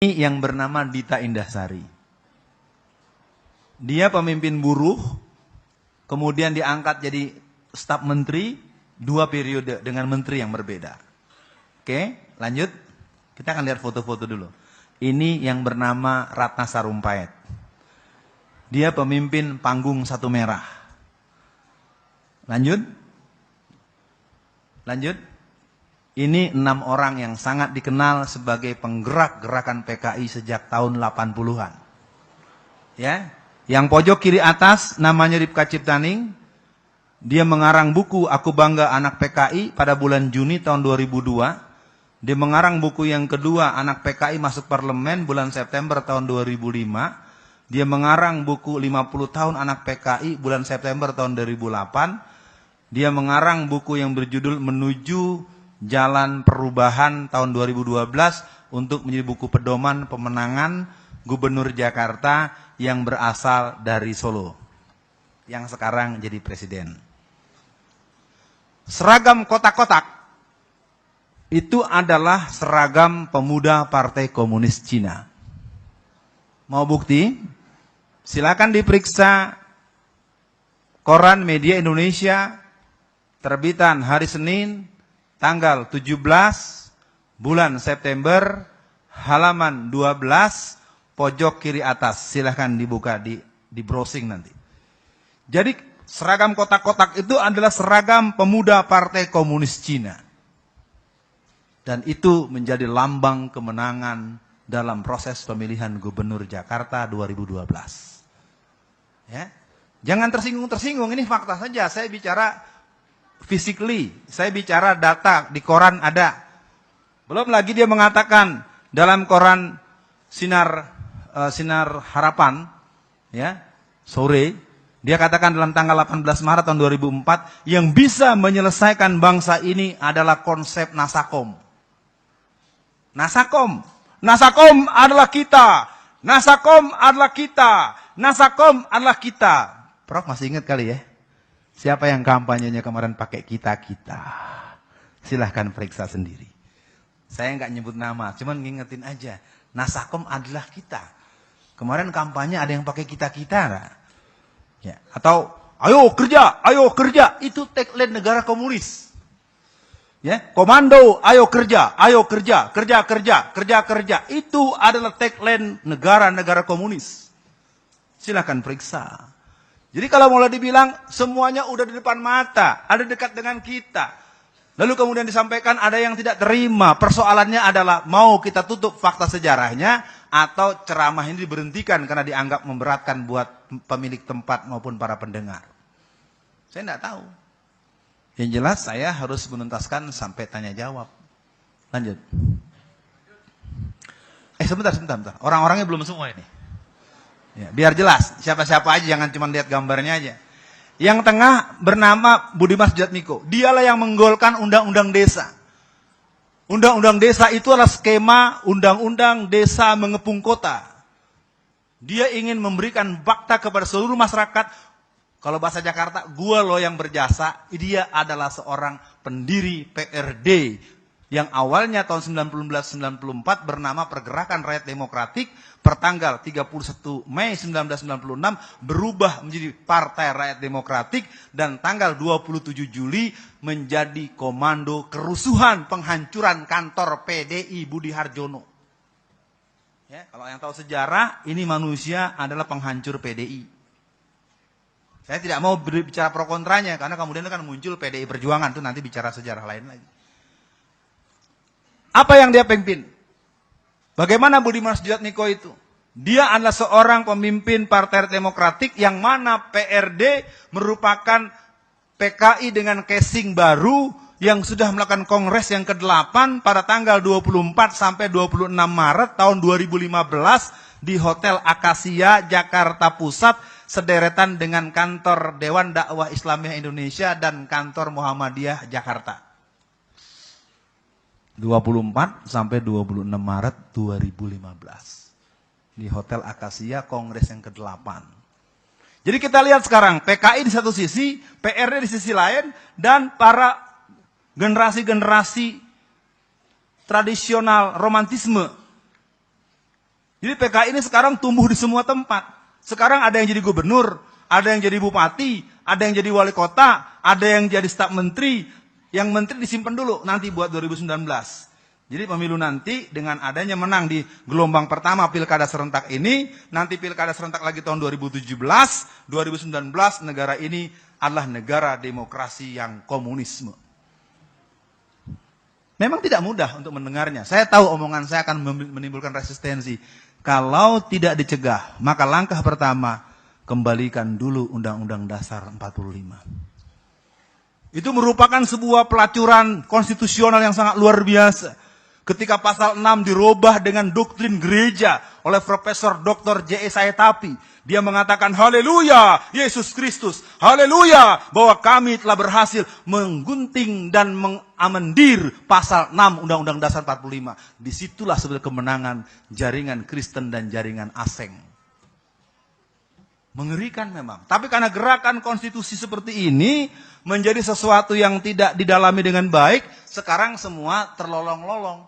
Yang bernama Dita Indahsari. Dia pemimpin buruh, kemudian diangkat jadi staf menteri 2 periode dengan menteri yang berbeda. Oke, lanjut. Kita akan lihat foto-foto dulu. Ini yang bernama Ratna Sarumpait. Dia pemimpin panggung Satu Merah. Lanjut. Lanjut. Ini 6 orang yang sangat dikenal sebagai penggerak gerakan PKI sejak tahun 80-an. Ya, yang pojok kiri atas namanya Ripka Ciptaning. Dia mengarang buku Aku Bangga Anak PKI pada bulan Juni tahun 2002. Dia mengarang buku yang kedua Anak PKI Masuk Parlemen bulan September tahun 2005. Dia mengarang buku 50 tahun Anak PKI bulan September tahun 2008. Dia mengarang buku yang berjudul Menuju Jalan Perubahan tahun 2012 untuk menjadi buku pedoman pemenangan Gubernur Jakarta yang berasal dari Solo, yang sekarang jadi presiden. Seragam kotak-kotak itu adalah seragam pemuda Partai Komunis Cina. Mau bukti? Silakan diperiksa koran Media Indonesia terbitan hari Senin tanggal 17 bulan September, halaman 12, pojok kiri atas. Silahkan dibuka, di browsing nanti. Jadi seragam kotak-kotak itu adalah seragam pemuda Partai Komunis Cina. Dan itu menjadi lambang kemenangan dalam proses pemilihan Gubernur Jakarta 2012. Ya. Jangan tersinggung-tersinggung, ini fakta saja. Saya bicara physically, saya bicara data, di koran ada. Belum lagi dia mengatakan dalam koran Sinar Harapan, ya, sore, dia katakan dalam tanggal 18 Maret tahun 2004, yang bisa menyelesaikan bangsa ini adalah konsep Nasakom. Nasakom. Nasakom adalah kita. Nasakom adalah kita. Nasakom adalah kita. Prof masih ingat kali ya? Siapa yang kampanyenya kemarin pakai kita-kita? Silahkan periksa sendiri. Saya nggak nyebut nama, cuman ngingetin aja. Nasakom adalah kita. Kemarin kampanye ada yang pakai kita-kita. Ya. Atau, ayo kerja. Itu tagline negara komunis. Ya, komando, ayo kerja. Kerja. Itu adalah tagline negara-negara komunis. Silahkan periksa. Jadi kalau mulai dibilang semuanya udah di depan mata, ada dekat dengan kita. Lalu kemudian disampaikan ada yang tidak terima. Persoalannya adalah mau kita tutup fakta sejarahnya atau ceramah ini diberhentikan karena dianggap memberatkan buat pemilik tempat maupun para pendengar. Saya tidak tahu. Yang jelas saya harus menuntaskan sampai tanya jawab. Lanjut. Sebentar. Orang-orangnya belum semua ini. Ya, biar jelas, siapa-siapa aja, jangan cuma lihat gambarnya aja. Yang tengah bernama Budiman Sujatmiko. Dialah yang menggolkan undang-undang desa. Undang-undang desa itu adalah skema undang-undang desa mengepung kota. Dia ingin memberikan fakta kepada seluruh masyarakat. Kalau bahasa Jakarta, gua loh yang berjasa. Dia adalah seorang pendiri PRD yang awalnya tahun 1994 bernama Pergerakan Rakyat Demokratik, pertanggal 31 Mei 1996 berubah menjadi Partai Rakyat Demokratik, dan tanggal 27 Juli menjadi Komando Kerusuhan Penghancuran Kantor PDI Budi Harjono. Ya, kalau yang tahu sejarah, ini manusia adalah penghancur PDI. Saya tidak mau berbicara pro kontranya, karena kemudian kan muncul PDI Perjuangan, itu nanti bicara sejarah lain lagi. Apa yang dia pimpin? Bagaimana Budiman Sujatmiko itu? Dia adalah seorang pemimpin Partai Demokratik yang mana PRD merupakan PKI dengan casing baru yang sudah melakukan kongres yang ke-8 pada tanggal 24 sampai 26 Maret tahun 2015 di Hotel Akasia, Jakarta Pusat, sederetan dengan kantor Dewan Dakwah Islamiyah Indonesia dan kantor Muhammadiyah Jakarta. 24 sampai 26 Maret 2015. Di Hotel Akasia, kongres yang ke-8. Jadi kita lihat sekarang, PKI di satu sisi, PRD di sisi lain, dan para generasi-generasi tradisional romantisme Jadi PKI ini sekarang tumbuh di semua tempat. Sekarang ada yang jadi gubernur, ada yang jadi bupati, ada yang jadi wali kota, ada yang jadi staf menteri. Yang menteri disimpan dulu nanti buat 2019. Jadi pemilu nanti dengan adanya menang di gelombang pertama pilkada serentak ini, nanti pilkada serentak lagi tahun 2017, 2019 negara ini adalah negara demokrasi yang komunisme. Memang tidak mudah untuk mendengarnya. Saya tahu omongan saya akan menimbulkan resistensi. Kalau tidak dicegah, maka langkah pertama, kembalikan dulu Undang-Undang Dasar 45. Itu merupakan sebuah pelacuran konstitusional yang sangat luar biasa. Ketika pasal 6 dirubah dengan doktrin gereja oleh Profesor Dr. J.E. Sayetapi. Dia mengatakan, haleluya, Yesus Kristus, haleluya, bahwa kami telah berhasil menggunting dan mengamandir pasal 6 Undang-Undang Dasar 45. Disitulah sebenarnya kemenangan jaringan Kristen dan jaringan asing. Mengerikan memang. Tapi karena gerakan konstitusi seperti ini menjadi sesuatu yang tidak didalami dengan baik, sekarang semua terlolong-lolong.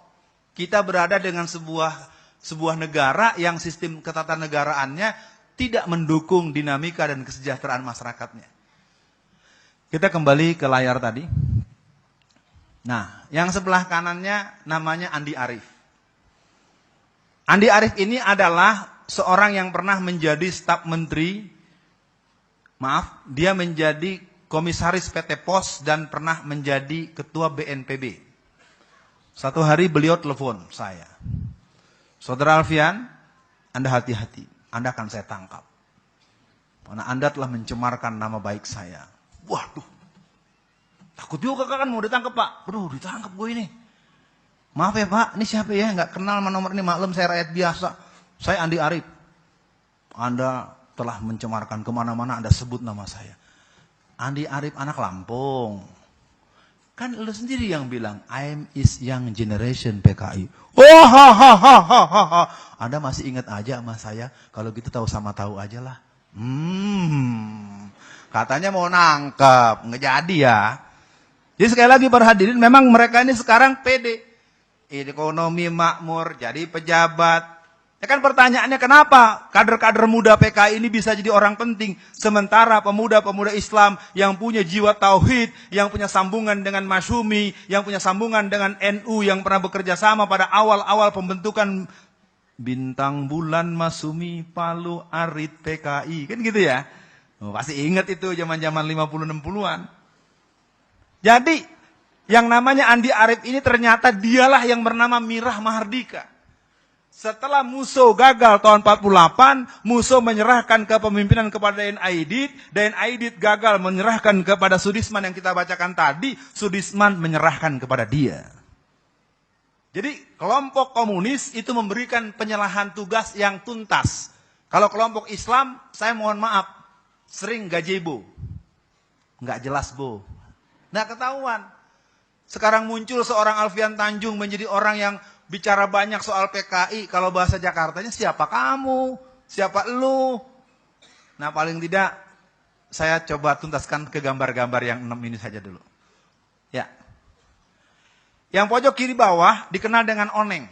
Kita berada dengan sebuah negara yang sistem ketatanegaraannya tidak mendukung dinamika dan kesejahteraan masyarakatnya. Kita kembali ke layar tadi. Nah, yang sebelah kanannya namanya Andi Arief. Andi Arief ini adalah seorang yang pernah menjadi staf menteri, dia menjadi komisaris PT Pos dan pernah menjadi ketua BNPB. Satu hari beliau telepon saya. Saudara Alfian, Anda hati-hati. Anda akan saya tangkap. Karena Anda telah mencemarkan nama baik saya. Waduh. Takut juga kan mau ditangkap, Pak. Aduh, ditangkap gue ini. Maaf ya, Pak. Ini siapa ya? Nggak kenal sama nomor ini. Maklum, saya rakyat biasa. Saya Andi Arief. Anda telah mencemarkan kemana-mana Anda sebut nama saya. Andi Arief anak Lampung. Kan lu sendiri yang bilang, I'm is young generation PKI. Oh, ha. Anda masih ingat aja sama saya? Kalau gitu tahu sama tahu aja lah. Katanya mau nangkep, nggak jadi ya. Jadi sekali lagi para hadirin, memang mereka ini sekarang pede. Ekonomi makmur, jadi pejabat. Ya kan pertanyaannya kenapa kader-kader muda PKI ini bisa jadi orang penting. Sementara pemuda-pemuda Islam yang punya jiwa tauhid, yang punya sambungan dengan Masyumi, yang punya sambungan dengan NU, yang pernah bekerja sama pada awal-awal pembentukan Bintang Bulan Masyumi Palu Arit PKI. Kan gitu ya. Oh, pasti ingat itu zaman-zaman 50-60an. Jadi yang namanya Andi Arief ini ternyata dialah yang bernama Mirah Mahardika. Setelah Musso gagal tahun 48, Musso menyerahkan kepemimpinan kepada Dayan Aidit, Dayan Aidit gagal menyerahkan kepada Sudisman yang kita bacakan tadi, Sudisman menyerahkan kepada dia. Jadi kelompok komunis itu memberikan penyerahan tugas yang tuntas. Kalau kelompok Islam, saya mohon maaf, sering gazebo. Nggak jelas, Bo. Nggak ketahuan. Sekarang muncul seorang Alfian Tanjung menjadi orang yang bicara banyak soal PKI, kalau bahasa Jakartanya siapa kamu, siapa lu. Nah paling tidak saya coba tuntaskan ke gambar-gambar yang 6 ini saja dulu. Ya. Yang pojok kiri bawah dikenal dengan Oneng.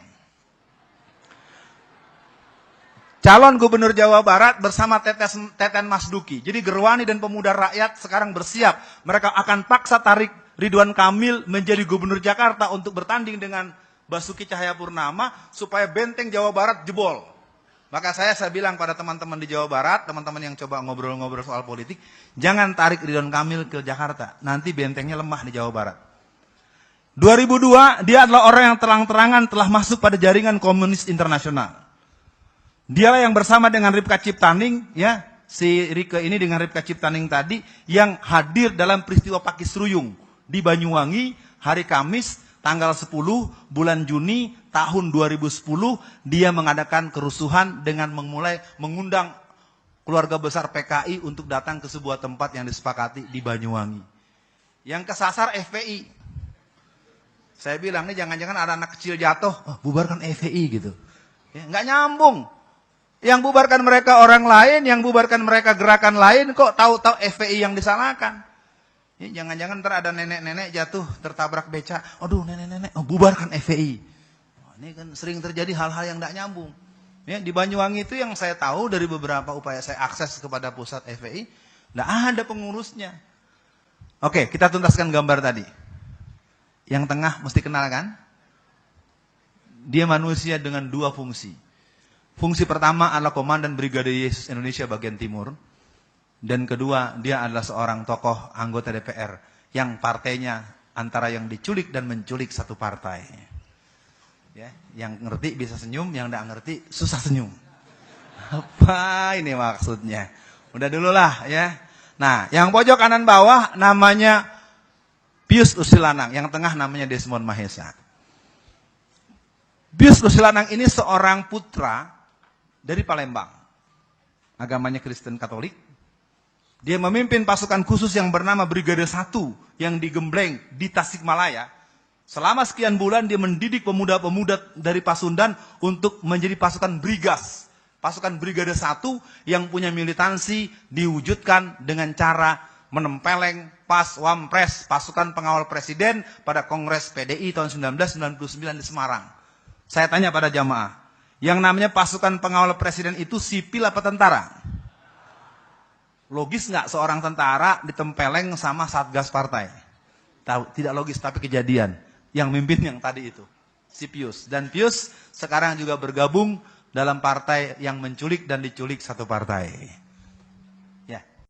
Calon Gubernur Jawa Barat bersama Teten Masduki. Jadi Gerwani dan pemuda rakyat sekarang bersiap. Mereka akan paksa tarik Ridwan Kamil menjadi Gubernur Jakarta untuk bertanding dengan Basuki Cahayapurnama supaya benteng Jawa Barat jebol. Maka saya bilang pada teman-teman di Jawa Barat, teman-teman yang coba ngobrol-ngobrol soal politik, jangan tarik Ridwan Kamil ke Jakarta. Nanti bentengnya lemah di Jawa Barat. 2002, dia adalah orang yang terang-terangan telah masuk pada jaringan komunis internasional. Dialah yang bersama dengan Ripka Ciptaning, ya, si Rike ini dengan Ripka Ciptaning tadi, yang hadir dalam peristiwa Pakis Ruyung di Banyuwangi hari Kamis, tanggal 10 bulan Juni tahun 2010, dia mengadakan kerusuhan dengan mengundang keluarga besar PKI untuk datang ke sebuah tempat yang disepakati di Banyuwangi. Yang kesasar FPI. Saya bilang, nih jangan-jangan ada anak kecil jatuh, bubarkan FPI gitu. Ya, nggak nyambung. Yang bubarkan mereka orang lain, yang bubarkan mereka gerakan lain, kok tahu-tahu FPI yang disalahkan. Jangan-jangan ntar ada nenek-nenek jatuh tertabrak beca. Aduh nenek-nenek, bubarkan FPI. Ini kan sering terjadi hal-hal yang tidak nyambung. Ya, di Banyuwangi itu yang saya tahu dari beberapa upaya saya akses kepada pusat FPI, nggak ada pengurusnya. Oke, kita tuntaskan gambar tadi. Yang tengah mesti kenal kan? Dia manusia dengan dua fungsi. Fungsi pertama adalah Komandan Brigade Yesus Indonesia bagian timur. Dan kedua, dia adalah seorang tokoh anggota DPR yang partainya antara yang diculik dan menculik satu partai. Ya, yang ngerti bisa senyum, yang tidak ngerti susah senyum. Apa ini maksudnya? Udah dulu lah ya. Nah, yang pojok kanan bawah namanya Pius Usilanang, yang tengah namanya Desmond Mahesa. Pius Usilanang ini seorang putra dari Palembang. Agamanya Kristen Katolik. Dia memimpin pasukan khusus yang bernama Brigade 1 yang digembleng di Tasikmalaya. Selama sekian bulan dia mendidik pemuda-pemuda dari Pasundan untuk menjadi pasukan Brigas. Pasukan Brigade 1 yang punya militansi diwujudkan dengan cara menempeleng Pas Wampres, pasukan pengawal presiden pada Kongres PDI tahun 1999 di Semarang. Saya tanya pada jamaah, yang namanya pasukan pengawal presiden itu sipil apa tentara? Logis nggak seorang tentara ditempeleng sama satgas partai? Tahu, tidak logis, tapi kejadian. Yang mimpin yang tadi itu, si Pius. Dan Pius sekarang juga bergabung dalam partai yang menculik dan diculik satu partai.